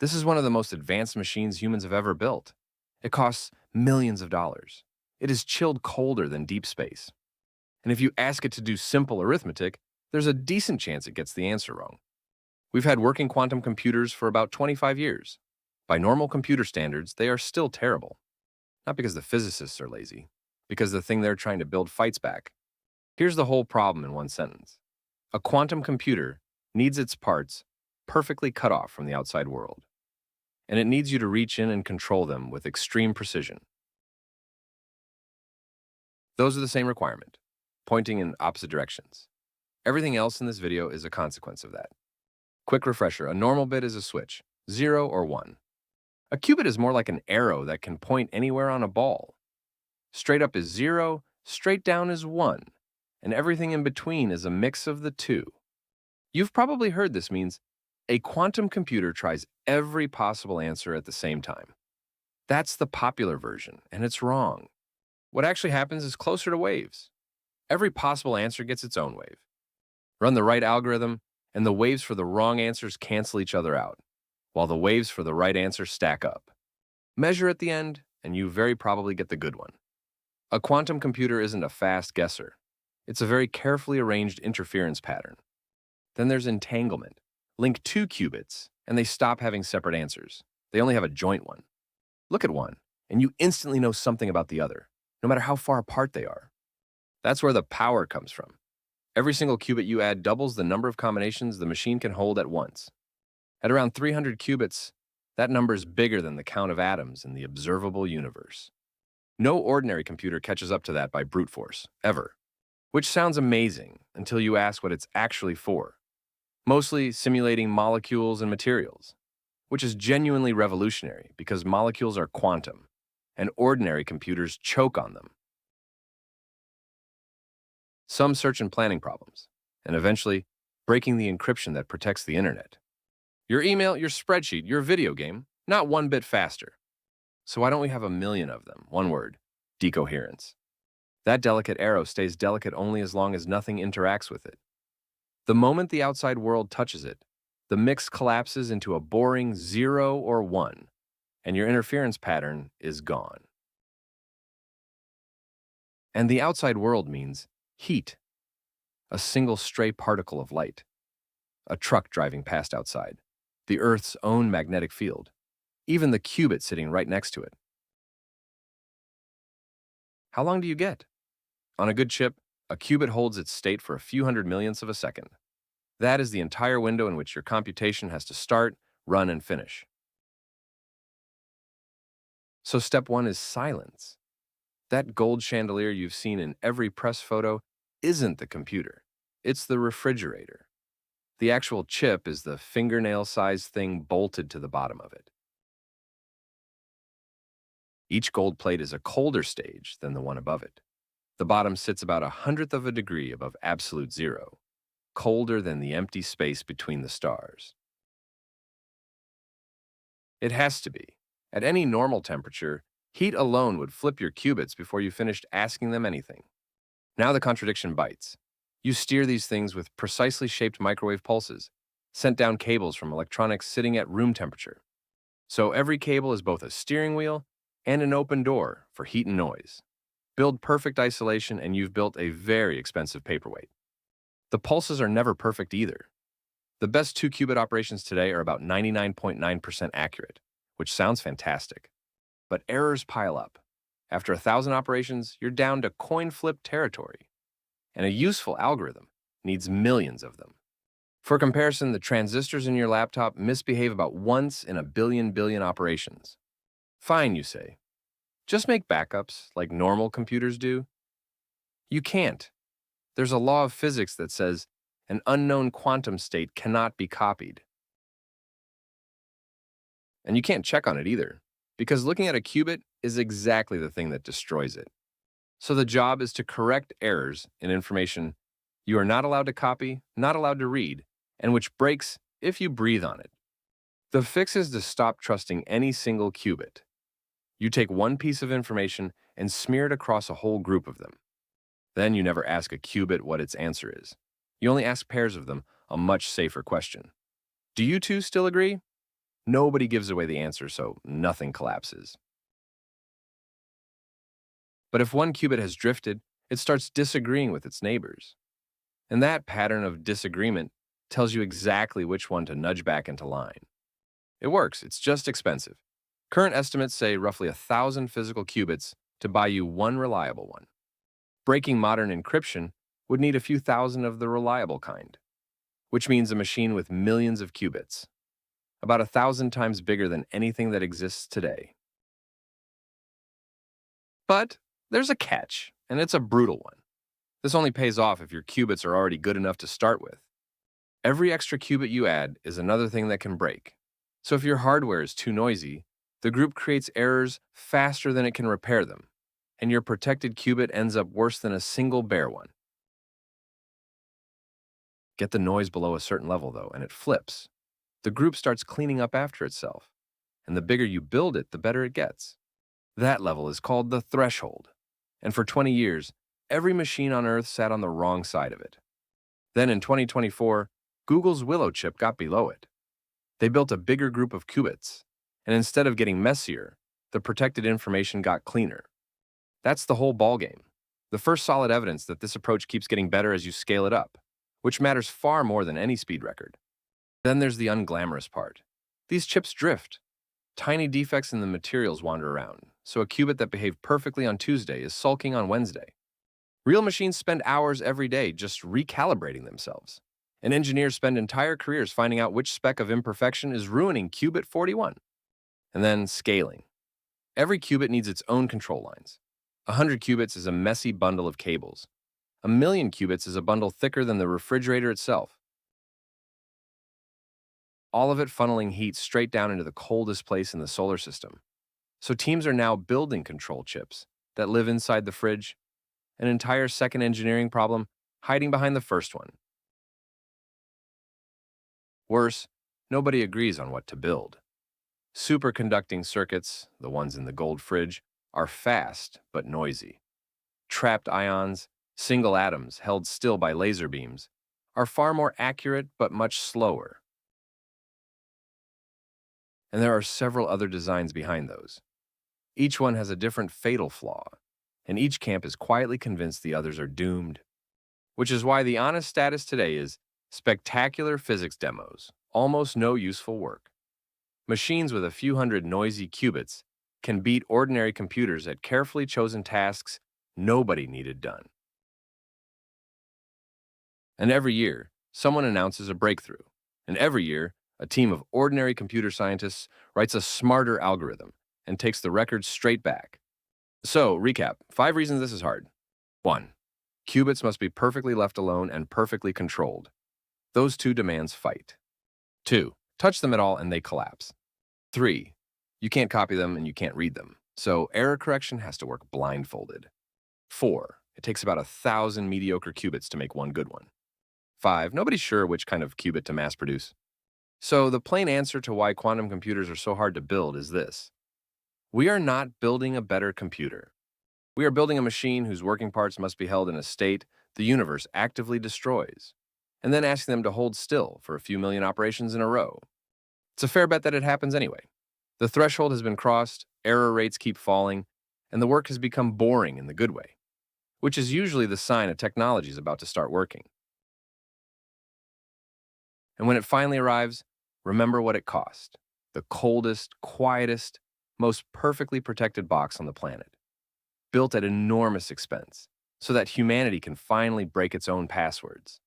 This is one of the most advanced machines humans have ever built. It costs millions of dollars. It is chilled colder than deep space. And if you ask it to do simple arithmetic, there's a decent chance it gets the answer wrong. We've had working quantum computers for about 25 years. By normal computer standards, they are still terrible. Not because the physicists are lazy, because the thing they're trying to build fights back. Here's the whole problem in one sentence. A quantum computer needs its parts perfectly cut off from the outside world, and it needs you to reach in and control them with extreme precision. Those are the same requirement, pointing in opposite directions. Everything else in this video is a consequence of that. Quick refresher, a normal bit is a switch, 0 or 1. A qubit is more like an arrow that can point anywhere on a ball. Straight up is 0, straight down is 1, and everything in between is a mix of the two. You've probably heard this means a quantum computer tries every possible answer at the same time. That's the popular version, and it's wrong. What actually happens is closer to waves. Every possible answer gets its own wave. Run the right algorithm, and the waves for the wrong answers cancel each other out, while the waves for the right answer stack up. Measure at the end, and you very probably get the good one. A quantum computer isn't a fast guesser. It's a very carefully arranged interference pattern. Then there's entanglement. Link two qubits, and they stop having separate answers. They only have a joint one. Look at one, and you instantly know something about the other, no matter how far apart they are. That's where the power comes from. Every single qubit you add doubles the number of combinations the machine can hold at once. At around 300 qubits, that number is bigger than the count of atoms in the observable universe. No ordinary computer catches up to that by brute force, ever. Which sounds amazing until you ask what it's actually for. Mostly simulating molecules and materials, which is genuinely revolutionary because molecules are quantum, and ordinary computers choke on them. Some search and planning problems, and eventually breaking the encryption that protects the internet. Your email, your spreadsheet, your video game, not one bit faster. So why don't we have a million of them? One word, decoherence. That delicate arrow stays delicate only as long as nothing interacts with it. The moment the outside world touches it, the mix collapses into a boring 0 or 1, and your interference pattern is gone. And the outside world means heat, a single stray particle of light, a truck driving past outside, the Earth's own magnetic field, even the qubit sitting right next to it. How long do you get? On a good chip, a qubit holds its state for a few hundred millionths of a second. That is the entire window in which your computation has to start, run, and finish. So step 1 is silence. That gold chandelier you've seen in every press photo isn't the computer. It's the refrigerator. The actual chip is the fingernail-sized thing bolted to the bottom of it. Each gold plate is a colder stage than the one above it. The bottom sits about 1/100th of a degree above absolute 0, colder than the empty space between the stars. It has to be. At any normal temperature, heat alone would flip your qubits before you finished asking them anything. Now the contradiction bites. You steer these things with precisely shaped microwave pulses, sent down cables from electronics sitting at room temperature. So every cable is both a steering wheel and an open door for heat and noise. Build perfect isolation and you've built a very expensive paperweight. The pulses are never perfect either. The best 2-qubit operations today are about 99.9% accurate, which sounds fantastic. But errors pile up. After 1,000 operations, you're down to coin flip territory. And a useful algorithm needs millions of them. For comparison, the transistors in your laptop misbehave about once in a billion operations. Fine, you say. Just make backups like normal computers do. You can't. There's a law of physics that says an unknown quantum state cannot be copied. And you can't check on it either, because looking at a qubit is exactly the thing that destroys it. So the job is to correct errors in information you are not allowed to copy, not allowed to read, and which breaks if you breathe on it. The fix is to stop trusting any single qubit. You take one piece of information and smear it across a whole group of them. Then you never ask a qubit what its answer is. You only ask pairs of them, a much safer question. Do you two still agree? Nobody gives away the answer, so nothing collapses. But if one qubit has drifted, it starts disagreeing with its neighbors. And that pattern of disagreement tells you exactly which one to nudge back into line. It works, it's just expensive. Current estimates say roughly 1,000 physical qubits to buy you one reliable one. Breaking modern encryption would need a few thousand of the reliable kind, which means a machine with millions of qubits, about 1,000 times bigger than anything that exists today. But there's a catch, and it's a brutal one. This only pays off if your qubits are already good enough to start with. Every extra qubit you add is another thing that can break. So if your hardware is too noisy, the group creates errors faster than it can repair them, and your protected qubit ends up worse than a single bare one. Get the noise below a certain level, though, and it flips. The group starts cleaning up after itself, and the bigger you build it, the better it gets. That level is called the threshold, and for 20 years, every machine on Earth sat on the wrong side of it. Then in 2024, Google's Willow chip got below it. They built a bigger group of qubits, and instead of getting messier, the protected information got cleaner. That's the whole ballgame. The first solid evidence that this approach keeps getting better as you scale it up, which matters far more than any speed record. Then there's the unglamorous part. These chips drift. Tiny defects in the materials wander around, so a qubit that behaved perfectly on Tuesday is sulking on Wednesday. Real machines spend hours every day just recalibrating themselves, and engineers spend entire careers finding out which speck of imperfection is ruining qubit 41. And then scaling. Every qubit needs its own control lines. 100 qubits is a messy bundle of cables. 1,000,000 qubits is a bundle thicker than the refrigerator itself. All of it funneling heat straight down into the coldest place in the solar system. So teams are now building control chips that live inside the fridge, an entire second engineering problem hiding behind the first one. Worse, nobody agrees on what to build. Superconducting circuits, the ones in the gold fridge, are fast but noisy. Trapped ions, single atoms held still by laser beams, are far more accurate but much slower. And there are several other designs behind those. Each one has a different fatal flaw, and each camp is quietly convinced the others are doomed. Which is why the honest status today is spectacular physics demos, almost no useful work. Machines with a few hundred noisy qubits can beat ordinary computers at carefully chosen tasks nobody needed done. And every year, someone announces a breakthrough, and every year, a team of ordinary computer scientists writes a smarter algorithm and takes the record straight back. So, recap, 5 reasons this is hard. 1. Qubits must be perfectly left alone and perfectly controlled. Those two demands fight. 2. Touch them at all and they collapse. 3. You can't copy them and you can't read them, so error correction has to work blindfolded. 4. It takes about 1,000 mediocre qubits to make one good one. 5. Nobody's sure which kind of qubit to mass produce. So the plain answer to why quantum computers are so hard to build is this. We are not building a better computer. We are building a machine whose working parts must be held in a state the universe actively destroys, and then asking them to hold still for a few million operations in a row. It's a fair bet that it happens anyway. The threshold has been crossed, error rates keep falling, and the work has become boring in the good way, which is usually the sign a technology is about to start working. And when it finally arrives, remember what it cost. The coldest, quietest, most perfectly protected box on the planet. Built at enormous expense, so that humanity can finally break its own passwords.